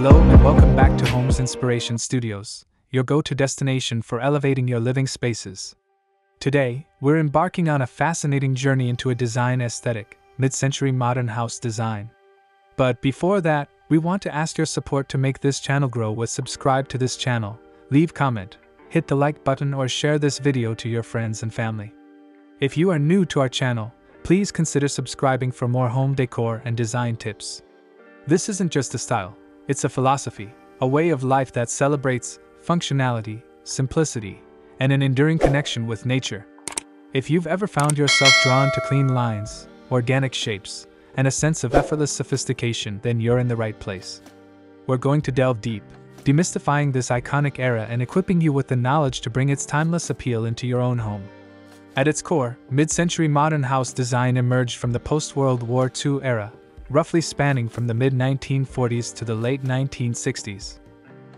Hello and welcome back to Homes Inspiration Studios, your go-to destination for elevating your living spaces. Today, we're embarking on a fascinating journey into a design aesthetic, mid-century modern house design. But before that, we want to ask your support to make this channel grow with subscribe to this channel, leave comment, hit the like button or share this video to your friends and family. If you are new to our channel, please consider subscribing for more home decor and design tips. This isn't just a style. It's a philosophy, a way of life that celebrates functionality, simplicity, and an enduring connection with nature. If you've ever found yourself drawn to clean lines, organic shapes, and a sense of effortless sophistication, then you're in the right place. We're going to delve deep, demystifying this iconic era and equipping you with the knowledge to bring its timeless appeal into your own home. At its core, mid-century modern house design emerged from the post-World War II era, roughly spanning from the mid-1940s to the late 1960s.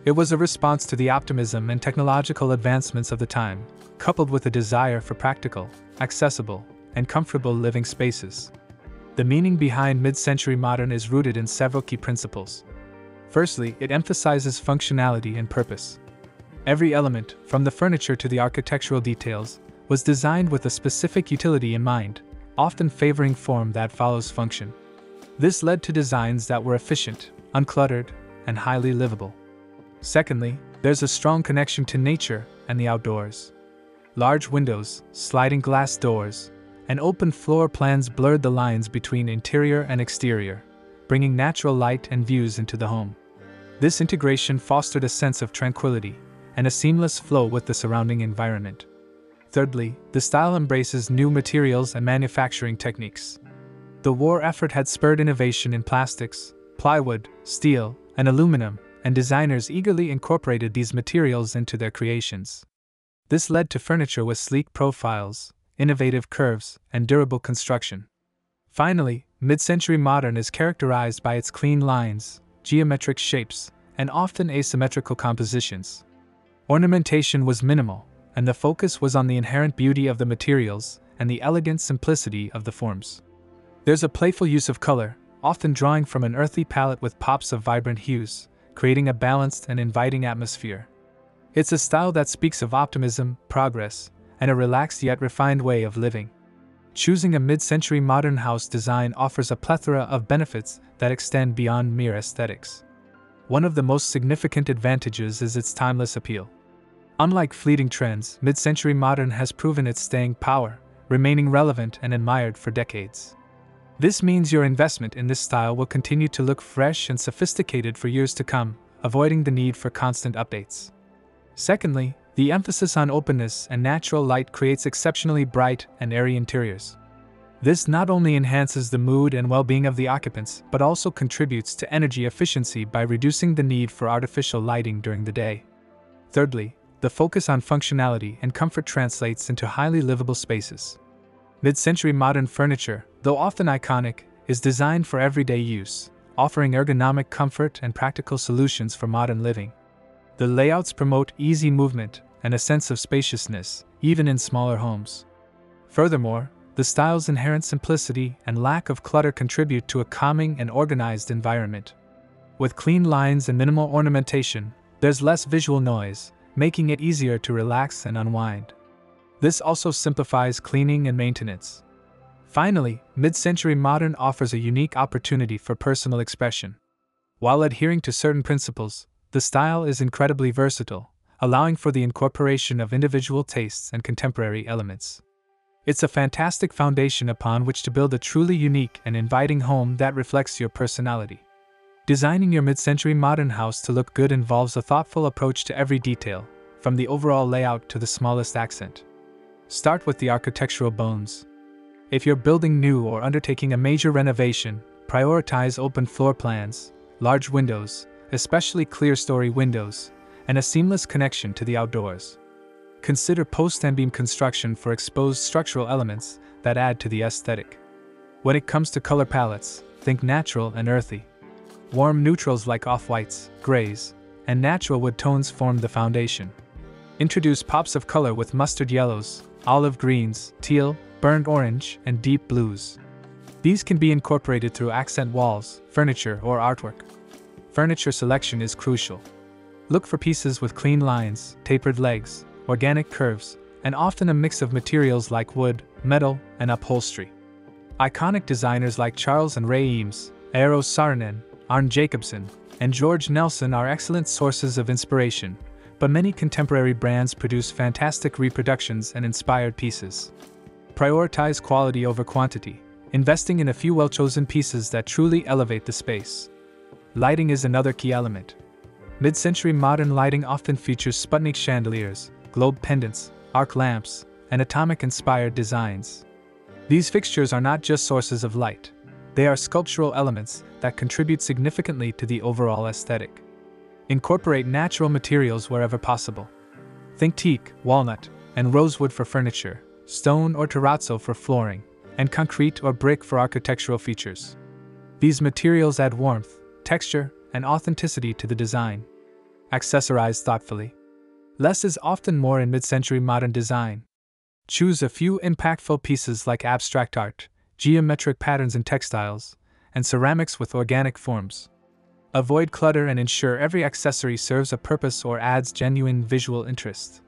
It was a response to the optimism and technological advancements of the time, coupled with a desire for practical, accessible, and comfortable living spaces. The meaning behind mid-century modern is rooted in several key principles. Firstly, it emphasizes functionality and purpose. Every element, from the furniture to the architectural details, was designed with a specific utility in mind, often favoring form that follows function. This led to designs that were efficient, uncluttered, and highly livable. Secondly, there's a strong connection to nature and the outdoors. Large windows, sliding glass doors, and open floor plans blurred the lines between interior and exterior, bringing natural light and views into the home. This integration fostered a sense of tranquility and a seamless flow with the surrounding environment. Thirdly, the style embraces new materials and manufacturing techniques. The war effort had spurred innovation in plastics, plywood, steel, and aluminum, and designers eagerly incorporated these materials into their creations. This led to furniture with sleek profiles, innovative curves, and durable construction. Finally, mid-century modern is characterized by its clean lines, geometric shapes, and often asymmetrical compositions. Ornamentation was minimal, and the focus was on the inherent beauty of the materials and the elegant simplicity of the forms. There's a playful use of color, often drawing from an earthy palette with pops of vibrant hues, creating a balanced and inviting atmosphere. It's a style that speaks of optimism, progress, and a relaxed yet refined way of living. Choosing a mid-century modern house design offers a plethora of benefits that extend beyond mere aesthetics. One of the most significant advantages is its timeless appeal. Unlike fleeting trends, mid-century modern has proven its staying power, remaining relevant and admired for decades. This means your investment in this style will continue to look fresh and sophisticated for years to come, avoiding the need for constant updates. Secondly, the emphasis on openness and natural light creates exceptionally bright and airy interiors. This not only enhances the mood and well-being of the occupants, but also contributes to energy efficiency by reducing the need for artificial lighting during the day. Thirdly, the focus on functionality and comfort translates into highly livable spaces. Mid-century modern furniture, though often iconic, is designed for everyday use, offering ergonomic comfort and practical solutions for modern living. The layouts promote easy movement and a sense of spaciousness, even in smaller homes. Furthermore, the style's inherent simplicity and lack of clutter contribute to a calming and organized environment. With clean lines and minimal ornamentation, there's less visual noise, making it easier to relax and unwind. This also simplifies cleaning and maintenance. Finally, mid-century modern offers a unique opportunity for personal expression. While adhering to certain principles, the style is incredibly versatile, allowing for the incorporation of individual tastes and contemporary elements. It's a fantastic foundation upon which to build a truly unique and inviting home that reflects your personality. Designing your mid-century modern house to look good involves a thoughtful approach to every detail, from the overall layout to the smallest accent. Start with the architectural bones. If you're building new or undertaking a major renovation, prioritize open floor plans, large windows, especially clear-story windows, and a seamless connection to the outdoors. Consider post and beam construction for exposed structural elements that add to the aesthetic. When it comes to color palettes, think natural and earthy. Warm neutrals like off-whites, grays, and natural wood tones form the foundation. Introduce pops of color with mustard yellows, olive greens, teal, burnt orange, and deep blues. These can be incorporated through accent walls, furniture, or artwork. furniture selection is crucial. Look for pieces with clean lines, tapered legs, organic curves, and often a mix of materials like wood, metal, and upholstery. Iconic designers like Charles and Ray Eames, Eero Saarinen, Arne Jacobsen, and George Nelson are excellent sources of inspiration, but many contemporary brands produce fantastic reproductions and inspired pieces. Prioritize quality over quantity, investing in a few well-chosen pieces that truly elevate the space. Lighting is another key element. Mid-century modern lighting often features Sputnik chandeliers, globe pendants, arc lamps, and atomic-inspired designs. These fixtures are not just sources of light. They are sculptural elements that contribute significantly to the overall aesthetic. Incorporate natural materials wherever possible. Think teak, walnut, and rosewood for furniture, stone or terrazzo for flooring, and concrete or brick for architectural features. These materials add warmth, texture, and authenticity to the design. Accessorize thoughtfully. Less is often more in mid-century modern design. Choose a few impactful pieces like abstract art, geometric patterns in textiles, and ceramics with organic forms. Avoid clutter and ensure every accessory serves a purpose or adds genuine visual interest.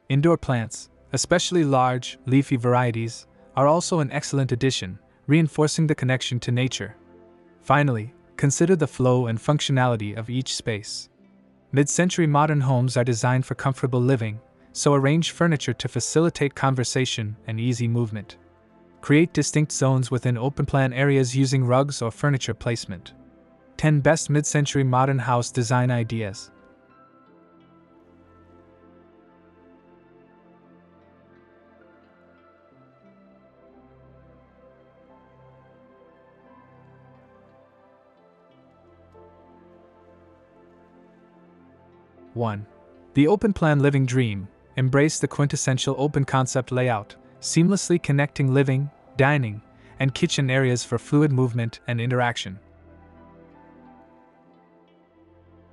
Indoor plants, especially large, leafy varieties, are also an excellent addition, reinforcing the connection to nature. Finally, consider the flow and functionality of each space. Mid-century modern homes are designed for comfortable living, so arrange furniture to facilitate conversation and easy movement. Create distinct zones within open-plan areas using rugs or furniture placement. 10 Best Mid-Century Modern House Design Ideas. One. The open-plan living dream. Embrace the quintessential open-concept layout, seamlessly connecting living, dining, and kitchen areas for fluid movement and interaction.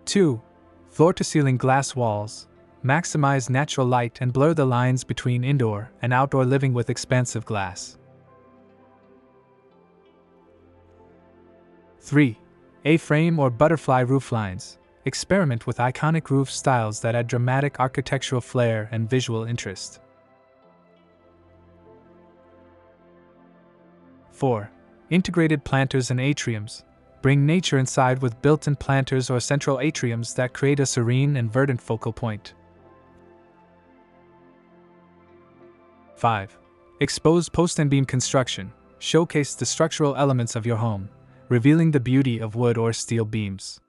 2. Floor-to-ceiling glass walls. Maximize natural light and blur the lines between indoor and outdoor living with expansive glass. 3. A-frame or butterfly rooflines. Experiment with iconic roof styles that add dramatic architectural flair and visual interest. 4. Integrated planters and atriums. Bring nature inside with built-in planters or central atriums that create a serene and verdant focal point. 5. Exposed post and beam construction. Showcase the structural elements of your home, revealing the beauty of wood or steel beams.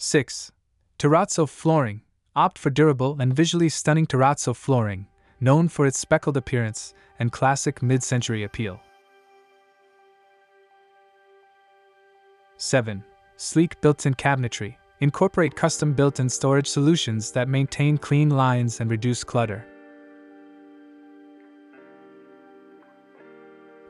6. Terrazzo flooring. Opt for durable and visually stunning terrazzo flooring, known for its speckled appearance and classic mid-century appeal. 7. Sleek built-in cabinetry. Incorporate custom built-in storage solutions that maintain clean lines and reduce clutter.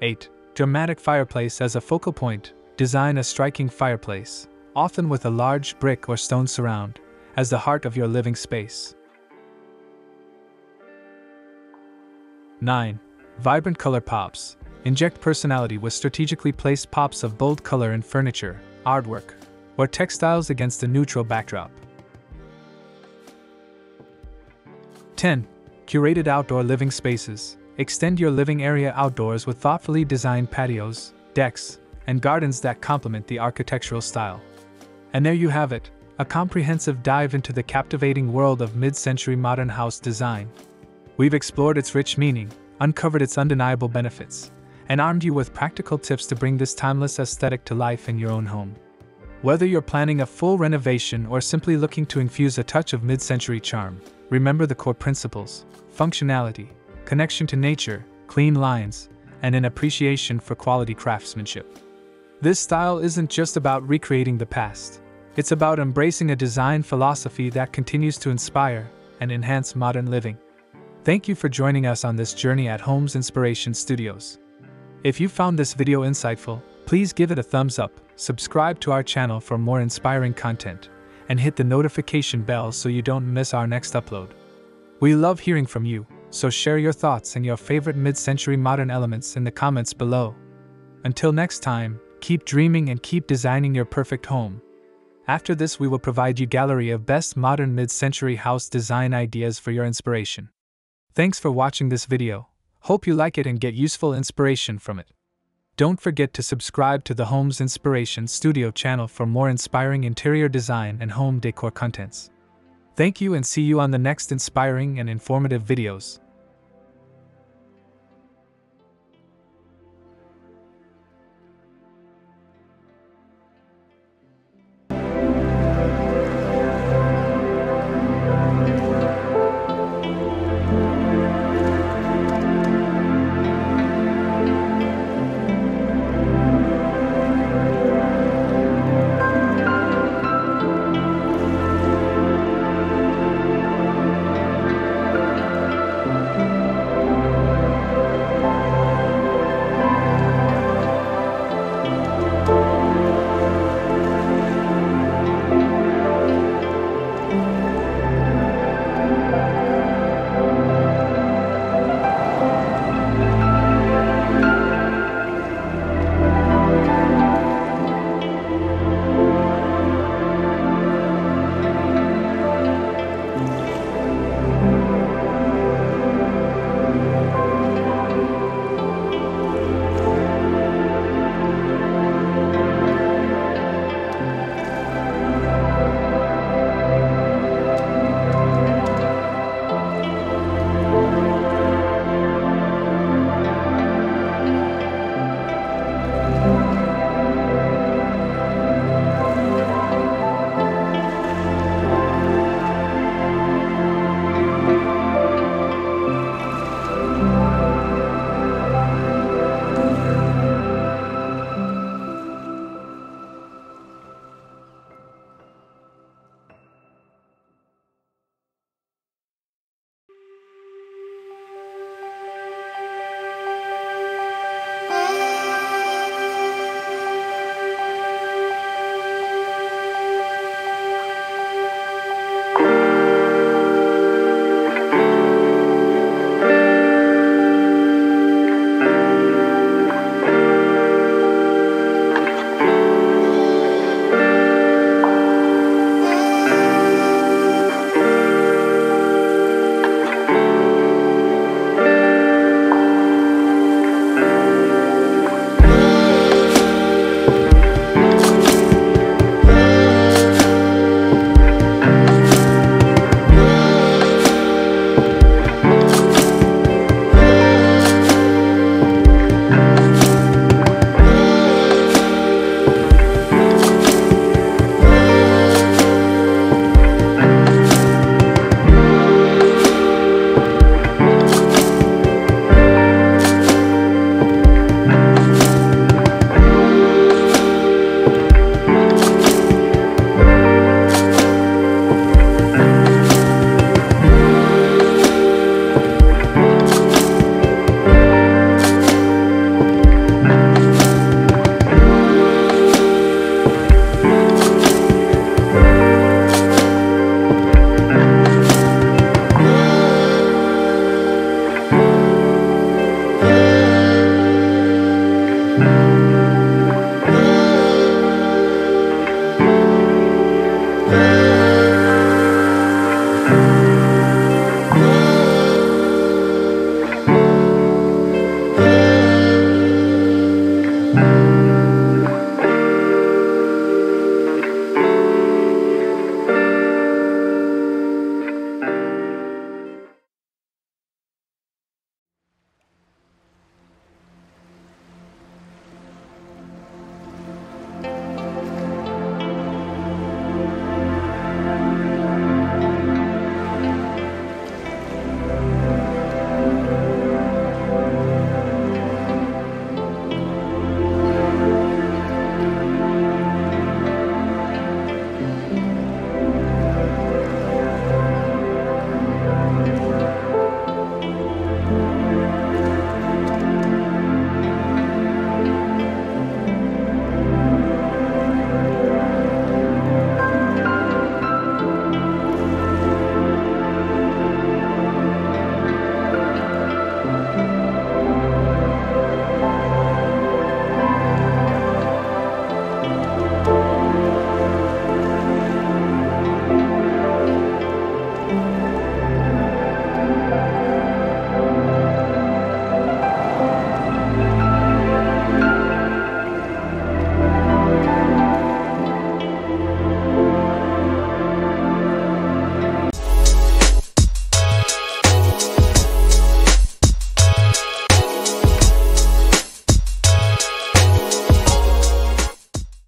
8. Dramatic fireplace as a focal point. Design a striking fireplace, often with a large brick or stone surround, as the heart of your living space. 9. Vibrant color pops. Inject personality with strategically placed pops of bold color in furniture, artwork, or textiles against a neutral backdrop. 10. Curated outdoor living spaces. Extend your living area outdoors with thoughtfully designed patios, decks, and gardens that complement the architectural style. And there you have it, a comprehensive dive into the captivating world of mid-century modern house design. We've explored its rich meaning, uncovered its undeniable benefits, and armed you with practical tips to bring this timeless aesthetic to life in your own home. Whether you're planning a full renovation or simply looking to infuse a touch of mid-century charm, remember the core principles: functionality, connection to nature, clean lines, and an appreciation for quality craftsmanship. This style isn't just about recreating the past. It's about embracing a design philosophy that continues to inspire and enhance modern living. Thank you for joining us on this journey at Homes Inspiration Studios. If you found this video insightful, please give it a thumbs up, subscribe to our channel for more inspiring content, and hit the notification bell so you don't miss our next upload. We love hearing from you, so share your thoughts and your favorite mid-century modern elements in the comments below. Until next time, Keep dreaming and keep designing your perfect home. After this, we will provide you a gallery of best modern mid-century house design ideas for your inspiration. Thanks for watching this video. Hope you like it and get useful inspiration from it. Don't forget to subscribe to the Homes Inspiration Studio channel for more inspiring interior design and home decor contents. Thank you and see you on the next inspiring and informative videos.